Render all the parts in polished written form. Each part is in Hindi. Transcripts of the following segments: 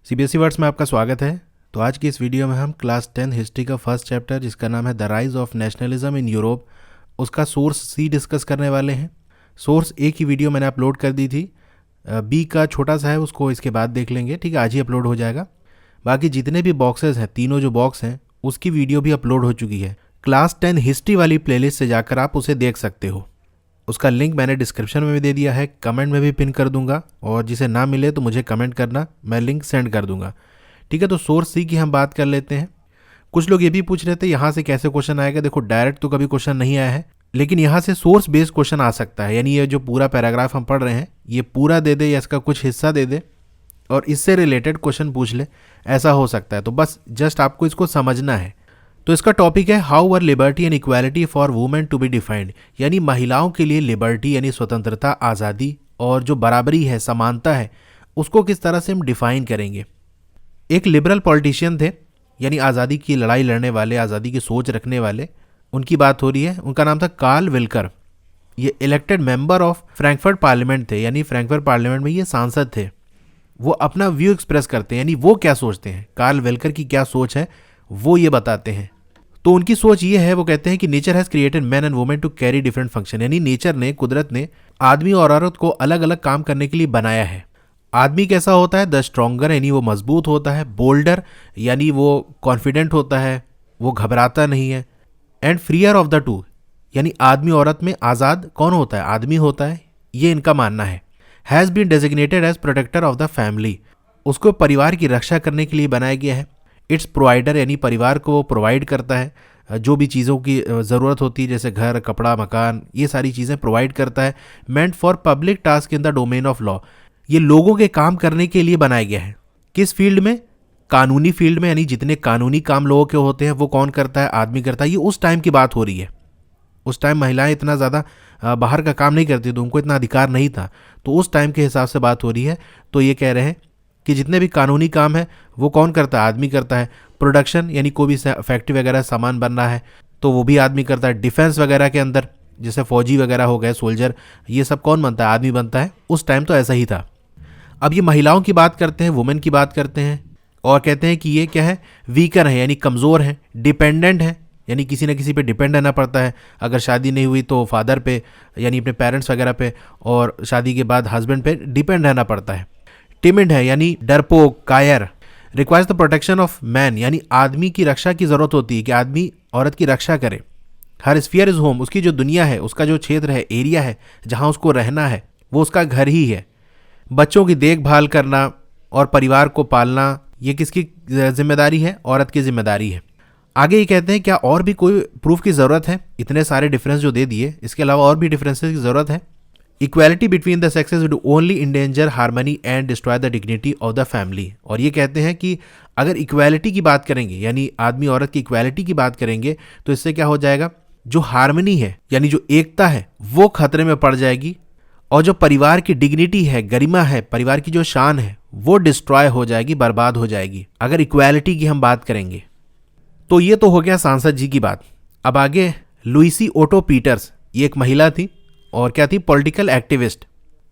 सीबीएसई वर्ड्स में आपका स्वागत है। तो आज की इस वीडियो में हम क्लास 10 हिस्ट्री का फर्स्ट चैप्टर जिसका नाम है the rise of nationalism in Europe, उसका सोर्स सी डिस्कस करने वाले हैं। सोर्स ए की वीडियो मैंने अपलोड कर दी थी, बी का छोटा सा है, उसको इसके बाद देख लेंगे। ठीक है, आज ही अपलोड हो जाएगा। बाकी जितने भी बॉक्सेस हैं, तीनों जो बॉक्स हैं, उसकी वीडियो भी अपलोड हो चुकी है। क्लास 10 हिस्ट्री वाली प्लेलिस्ट से जाकर आप उसे देख सकते हो। उसका लिंक मैंने डिस्क्रिप्शन में भी दे दिया है, कमेंट में भी पिन कर दूंगा, और जिसे ना मिले तो मुझे कमेंट करना, मैं लिंक सेंड कर दूंगा। ठीक है, तो सोर्स सी की हम बात कर लेते हैं। कुछ लोग ये भी पूछ रहे थे यहाँ से कैसे क्वेश्चन आएगा। देखो, डायरेक्ट तो कभी क्वेश्चन नहीं आया है, लेकिन यहाँ से सोर्स बेस्ड क्वेश्चन आ सकता है। यानी ये जो पूरा पैराग्राफ हम पढ़ रहे हैं, ये पूरा दे दे या इसका कुछ हिस्सा दे दे और इससे रिलेटेड क्वेश्चन पूछ ले, ऐसा हो सकता है। तो बस जस्ट आपको इसको समझना है। तो इसका टॉपिक है how were liberty and equality for women to be defined, यानी महिलाओं के लिए लिबर्टी यानी स्वतंत्रता, आज़ादी और जो बराबरी है, समानता है, उसको किस तरह से हम डिफाइन करेंगे। एक लिबरल पॉलिटिशियन थे, यानी आज़ादी की लड़ाई लड़ने वाले, आज़ादी की सोच रखने वाले, उनकी बात हो रही है। उनका नाम था कार्ल विल्कर। ये elected member of Frankfurt parliament थे, यानी फ्रैंकफर्ट पार्लियामेंट में ये सांसद थे। वो अपना व्यू एक्सप्रेस करते हैं, यानी वो क्या सोचते हैं, कार्ल विल्कर की क्या सोच है वो ये बताते हैं। तो उनकी सोच ये है, वो कहते हैं कि nature has created man and women to carry different function, यानी नेचर ने, कुदरत ने आदमी और औरत को अलग अलग काम करने के लिए बनाया है। आदमी कैसा होता है, द स्ट्रॉन्गर, यानी वो मजबूत होता है, बोल्डर, यानी वो कॉन्फिडेंट होता है, वो घबराता नहीं है, and freer of the two, यानी आदमी औरत में आज़ाद कौन होता है, आदमी होता है, ये इनका मानना है। Has been designated as protector of the family, उसको परिवार की रक्षा करने के लिए बनाया गया है। इट्स प्रोवाइडर, यानी परिवार को प्रोवाइड करता है जो भी चीज़ों की ज़रूरत होती है, जैसे घर, कपड़ा, मकान, ये सारी चीज़ें प्रोवाइड करता है। Meant for public task in the domain of law, ये लोगों के काम करने के लिए बनाया गया है। किस फील्ड में, कानूनी फील्ड में, यानी जितने कानूनी काम लोगों के होते हैं वो कौन करता है, आदमी करता है। ये उस टाइम की बात हो रही है। उस टाइम महिलाएं इतना ज़्यादा बाहर का काम नहीं करती, तो उनको इतना अधिकार नहीं था। तो उस टाइम के हिसाब से बात हो रही है। तो ये कह रहे हैं कि जितने भी कानूनी काम है वो कौन करता है, आदमी करता है। प्रोडक्शन, यानी कोई भी फैक्ट्री वगैरह सामान बन रहा है तो वो भी आदमी करता है। डिफेंस वगैरह के अंदर जैसे फौजी वगैरह हो गए, सोल्जर, ये सब कौन बनता है, आदमी बनता है। उस टाइम तो ऐसा ही था। अब ये महिलाओं की बात करते हैं, वुमेन की बात करते हैं, और कहते हैं कि ये क्या है, वीकर है, यानी कमज़ोर है। डिपेंडेंट है, यानी किसी न किसी पे डिपेंड रहना पड़ता है। अगर शादी नहीं हुई तो फादर पे, यानी अपने पेरेंट्स वगैरह पे, और शादी के बाद हस्बैंड पे डिपेंड रहना पड़ता है। टिमिड है, यानी डरपोक, कायर। Requires the protection of man, यानी आदमी की रक्षा की ज़रूरत होती है कि आदमी औरत की रक्षा करे। हर स्फीयर इज़ होम, उसकी जो दुनिया है, उसका जो क्षेत्र है, एरिया है जहाँ उसको रहना है, वो उसका घर ही है। बच्चों की देखभाल करना और परिवार को पालना, ये किसकी जिम्मेदारी है, औरत की जिम्मेदारी है। आगे ये कहते हैं क्या और भी कोई प्रूफ की ज़रूरत है, इतने सारे डिफरेंस जो दे दिए, इसके अलावा और भी डिफरेंसेस की ज़रूरत है। Equality between the sexes would only endanger harmony and destroy the dignity of the family. और ये कहते हैं कि अगर इक्वालिटी की बात करेंगे, यानी आदमी औरत की इक्वालिटी की बात करेंगे, तो इससे क्या हो जाएगा, जो हार्मनी है, यानी जो एकता है, वो खतरे में पड़ जाएगी, और जो परिवार की डिग्निटी है, गरिमा है, परिवार की जो शान है, वो डिस्ट्रॉय हो जाएगी, बर्बाद हो जाएगी, अगर इक्वालिटी की हम बात करेंगे। तो ये तो हो गया सांसद जी की बात। अब आगे लुइसी ओटो पीटर्स, ये एक महिला थी और क्या थी, पॉलिटिकल एक्टिविस्ट,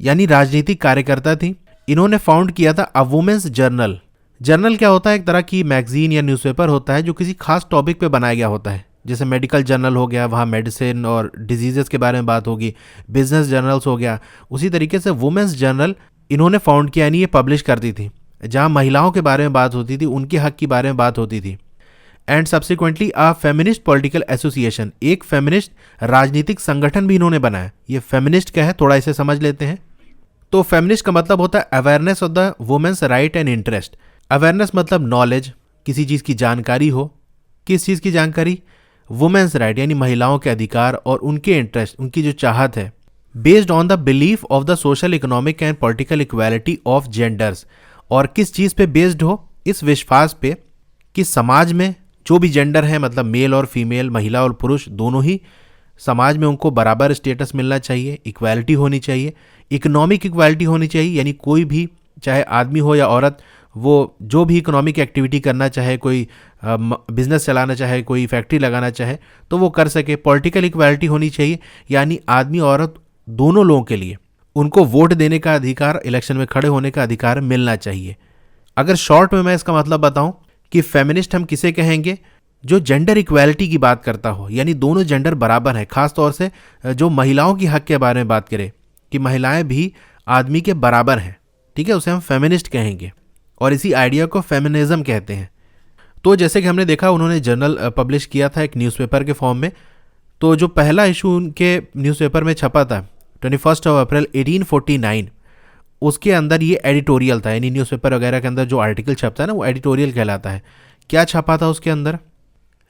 यानी राजनीतिक कार्यकर्ता थी। इन्होंने फाउंड किया था अ वुमेन्स जर्नल। जर्नल क्या होता है, एक तरह की मैगजीन या न्यूज़पेपर होता है जो किसी खास टॉपिक पे बनाया गया होता है। जैसे मेडिकल जर्नल हो गया, वहाँ मेडिसिन और डिजीजेस के बारे में बात होगी। बिजनेस जर्नल्स हो गया। उसी तरीके से वुमेन्स जर्नल इन्होंने फाउंड किया, यानी ये पब्लिश करती थी, जहाँ महिलाओं के बारे में बात होती थी, उनके हक के बारे में बात होती थी। And subsequently a feminist political association, एक फेमिनिस्ट राजनीतिक संगठन भी इन्होंने बनाया। ये फेमिनिस्ट क्या है, थोड़ा इसे समझ लेते हैं। तो फेमिनिस्ट का मतलब होता है awareness of the women's right and interest. Awareness मतलब नॉलेज, किसी चीज़ की जानकारी हो। किस चीज़ की जानकारी, वुमेन्स राइट, यानी महिलाओं के अधिकार और उनके इंटरेस्ट, उनकी जो चाहत है। Based on the belief of the social, economic and political equality of genders, और किस चीज़ पे बेस्ड हो, इस विश्वास पे कि समाज में जो भी जेंडर है, मतलब मेल और फीमेल, महिला और पुरुष, दोनों ही समाज में उनको बराबर स्टेटस मिलना चाहिए, इक्वालिटी होनी चाहिए, इकोनॉमिक इक्वालिटी होनी चाहिए, यानी कोई भी, चाहे आदमी हो या औरत, वो जो भी इकोनॉमिक एक्टिविटी करना चाहे, कोई बिजनेस चलाना चाहे, कोई फैक्ट्री लगाना चाहे, तो वो कर सके। पॉलिटिकल इक्वालिटी होनी चाहिए, यानी आदमी औरत दोनों लोगों के लिए उनको वोट देने का अधिकार, इलेक्शन में खड़े होने का अधिकार मिलना चाहिए। अगर शॉर्ट में मैं इसका मतलब बताऊं कि फेमिनिस्ट हम किसे कहेंगे, जो जेंडर इक्वालिटी की बात करता हो, यानी दोनों जेंडर बराबर हैं, खास तौर से जो महिलाओं की हक के बारे में बात करें कि महिलाएं भी आदमी के बराबर हैं, ठीक है, उसे हम फेमिनिस्ट कहेंगे और इसी आइडिया को फेमिनिज्म कहते हैं। तो जैसे कि हमने देखा उन्होंने जर्नल पब्लिश किया था एक न्यूज़पेपर के फॉर्म में। तो जो पहला इशू उनके न्यूज़पेपर में छपा था 21 अप्रैल 1849, उसके अंदर ये एडिटोरियल था, यानी न्यूज़पेपर वगैरह के अंदर जो आर्टिकल छपता है ना वो एडिटोरियल कहलाता है। क्या छपा था उसके अंदर?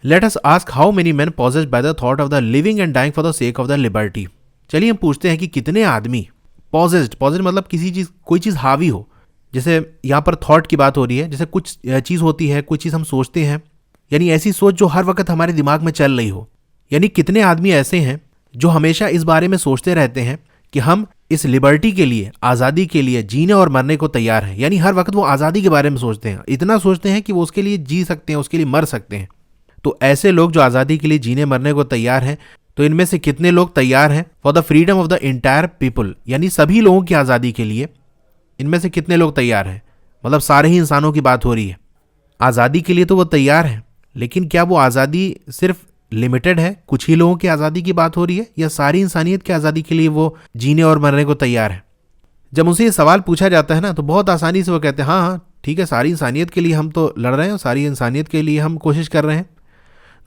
Let us ask how many men possessed by the thought of the living and dying for the sake of the liberty. चलिए हम पूछते हैं कि कितने आदमी पॉजेस्ड मतलब किसी चीज़, कोई चीज़ हावी हो, जैसे यहाँ पर थॉट की बात हो रही है, जैसे कुछ चीज़ होती है, कुछ चीज़ हम सोचते हैं, यानी ऐसी सोच जो हर वक्त हमारे दिमाग में चल रही हो। यानी कितने आदमी ऐसे हैं जो हमेशा इस बारे में सोचते रहते हैं कि हम इस लिबर्टी के लिए, आज़ादी के लिए जीने और मरने को तैयार हैं। यानी हर वक्त वो आज़ादी के बारे में सोचते हैं, इतना सोचते हैं कि वो उसके लिए जी सकते हैं, उसके लिए मर सकते हैं। तो ऐसे लोग जो आज़ादी के लिए जीने मरने को तैयार हैं, तो इनमें से कितने लोग तैयार हैं for the freedom of the entire people, यानी सभी लोगों की आज़ादी के लिए इनमें से कितने लोग तैयार हैं? मतलब सारे ही इंसानों की बात हो रही है। आज़ादी के लिए तो वो तैयार है, लेकिन क्या वो आज़ादी सिर्फ लिमिटेड है, कुछ ही लोगों की आज़ादी की बात हो रही है, या सारी इंसानियत की आज़ादी के लिए वो जीने और मरने को तैयार है? जब उनसे ये सवाल पूछा जाता है ना, तो बहुत आसानी से वो कहते हैं हाँ हाँ ठीक है, सारी इंसानियत के लिए हम तो लड़ रहे हैं और सारी इंसानियत के लिए हम कोशिश कर रहे हैं।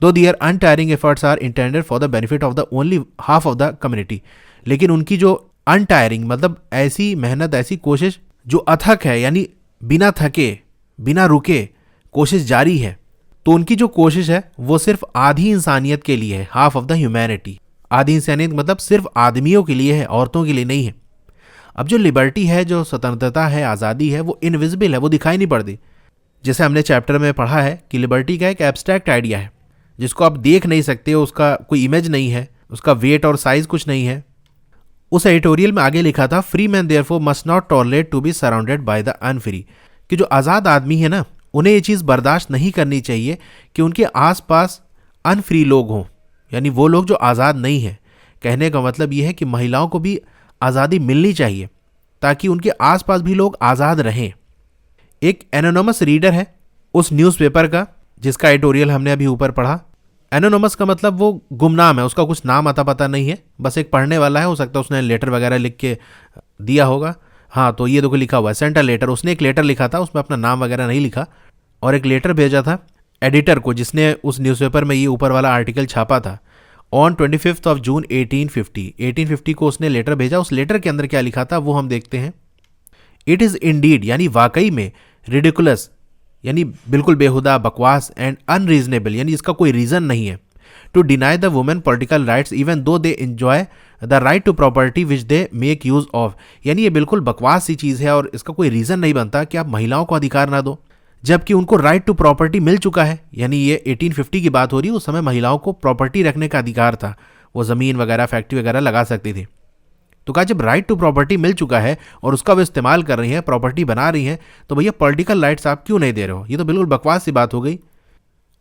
Though their untiring efforts are intended for the benefit of the only half of the community. लेकिन उनकी जो अनटायरिंग मतलब ऐसी मेहनत, ऐसी कोशिश जो अथक है, यानी बिना थके बिना रुके कोशिश जारी है, तो उनकी जो कोशिश है वो सिर्फ आधी इंसानियत के लिए है, हाफ ऑफ द ह्यूमैनिटी। आधी इंसानियत मतलब सिर्फ आदमियों के लिए है, औरतों के लिए नहीं है। अब जो लिबर्टी है, जो स्वतंत्रता है, आज़ादी है, वो इनविजिबल है, वो दिखाई नहीं पड़ती। जैसे हमने चैप्टर में पढ़ा है कि लिबर्टी का एक एब्स्ट्रैक्ट आइडिया है जिसको आप देख नहीं सकते, उसका कोई इमेज नहीं है, उसका वेट और साइज कुछ नहीं है। उस एडिटोरियल में आगे लिखा था free men therefore must not tolerate to be surrounded by the unfree, कि जो आज़ाद आदमी है ना, उन्हें ये चीज़ बर्दाश्त नहीं करनी चाहिए कि उनके आसपास अनफ्री लोग हों, यानी वो लोग जो आज़ाद नहीं हैं। कहने का मतलब ये है कि महिलाओं को भी आज़ादी मिलनी चाहिए ताकि उनके आसपास भी लोग आज़ाद रहें। एक एनोनिमस रीडर है उस न्यूज़पेपर का जिसका एडिटोरियल हमने अभी ऊपर पढ़ा। एनोनिमस का मतलब वो गुमनाम है, उसका कुछ नाम आता पता नहीं है, बस एक पढ़ने वाला है, हो सकता है उसने लेटर वगैरह लिख के दिया होगा। हाँ, तो ये देखो लिखा हुआ है सेंट अ लेटर, उसने एक लेटर लिखा था, उसमें अपना नाम वगैरह नहीं लिखा, और एक लेटर भेजा था एडिटर को जिसने उस न्यूज़पेपर में ये ऊपर वाला आर्टिकल छापा था। ऑन 25 जून 1850 को उसने लेटर भेजा। उस लेटर के अंदर क्या लिखा था वो हम देखते हैं। इट इज़ इंडीड, यानी वाकई में, रिडिकुलस यानी बिल्कुल बेहुदा, बकवास, एंड अनरीजनेबल यानी इसका कोई रीज़न नहीं है, to deny the women political rights even though they enjoy the right to property which they make use of. यानी ये बिल्कुल बकवास सी चीज़ है और इसका कोई रीज़न नहीं बनता कि आप महिलाओं को अधिकार ना दो, जबकि उनको राइट टू प्रॉपर्टी मिल चुका है। यानी ये 1850 की बात हो रही है, उस समय महिलाओं को प्रॉपर्टी रखने का अधिकार था, वो ज़मीन वगैरह, फैक्ट्री वगैरह लगा सकती थी। तो कहा जब राइट टू प्रॉपर्टी मिल चुका है और उसका वो इस्तेमाल कर रही हैं, प्रॉपर्टी बना रही हैं, तो भैया पॉलिटिकल राइट्स आप क्यों नहीं दे रहे हो? ये तो बिल्कुल बकवास सी बात हो गई।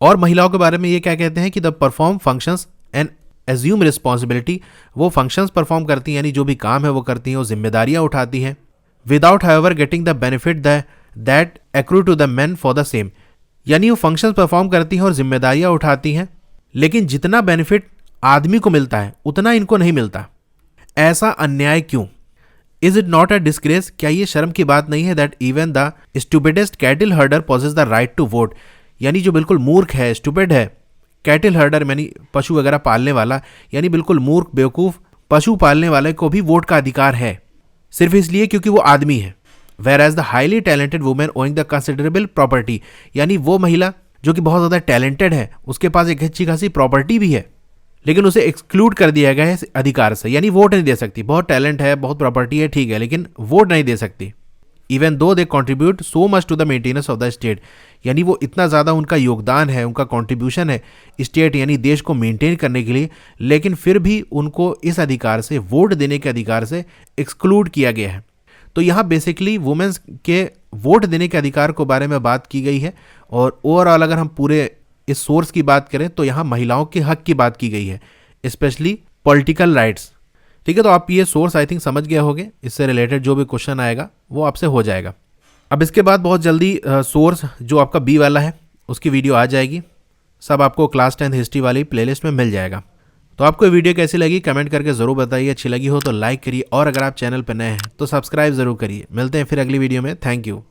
और महिलाओं के बारे में ये क्या कहते हैं कि the perform functions and assume responsibility, वो फंक्शंस परफॉर्म करती हैं, यानी जो भी काम है वो करती हैं, वो जिम्मेदारियाँ उठाती हैं, without however getting the benefit that accrue to the men for the same. यानी वो फंक्शंस परफॉर्म करती हैं और जिम्मेदारियाँ उठाती हैं, लेकिन जितना बेनिफिट आदमी को मिलता है उतना इनको नहीं मिलता। ऐसा अन्याय क्यों? Is it not a disgrace, क्या ये शर्म की बात नहीं है that even the stupidest cattle herder possess the right to vote, यानी जो बिल्कुल मूर्ख है, स्टूपिड है, कैटल हर्डर यानी पशु वगैरह पालने वाला, यानी बिल्कुल मूर्ख बेवकूफ़ पशु पालने वाले को भी वोट का अधिकार है, सिर्फ इसलिए क्योंकि वो आदमी है। Whereas the highly talented women owing the considerable property, यानी वो महिला जो कि बहुत ज़्यादा टैलेंटेड है, उसके पास एक अच्छी खासी प्रॉपर्टी भी है, लेकिन उसे एक्सक्लूड कर दिया गया है इस अधिकार से, यानी वोट नहीं दे सकती। बहुत टैलेंट है, बहुत प्रॉपर्टी है, ठीक है, लेकिन वोट नहीं दे सकती। Even though they contribute so much to the maintenance of the state, यानी वो इतना ज़्यादा उनका योगदान है, उनका कॉन्ट्रीब्यूशन है स्टेट यानी देश को मेंटेन करने के लिए, लेकिन फिर भी उनको इस अधिकार से, वोट देने के अधिकार से एक्सक्लूड किया गया है। तो यहाँ बेसिकली वुमेन्स के वोट देने के अधिकार के बारे में बात की गई है, और ओवरऑल अगर हम पूरे इस सोर्स की बात करें तो यहाँ महिलाओं के हक की बात की गई है, स्पेशली पॉलिटिकल राइट्स। ठीक है, तो आप ये सोर्स आई थिंक समझ गए होंगे, इससे रिलेटेड जो भी क्वेश्चन आएगा वो आपसे हो जाएगा। अब इसके बाद बहुत जल्दी सोर्स जो आपका बी वाला है उसकी वीडियो आ जाएगी, सब आपको क्लास 10 हिस्ट्री वाली प्लेलिस्ट में मिल जाएगा। तो आपको ये वीडियो कैसी लगी कमेंट करके ज़रूर बताइए, अच्छी लगी हो तो लाइक करिए और अगर आप चैनल पर नए हैं तो सब्सक्राइब ज़रूर करिए। मिलते हैं फिर अगली वीडियो में। Thank you.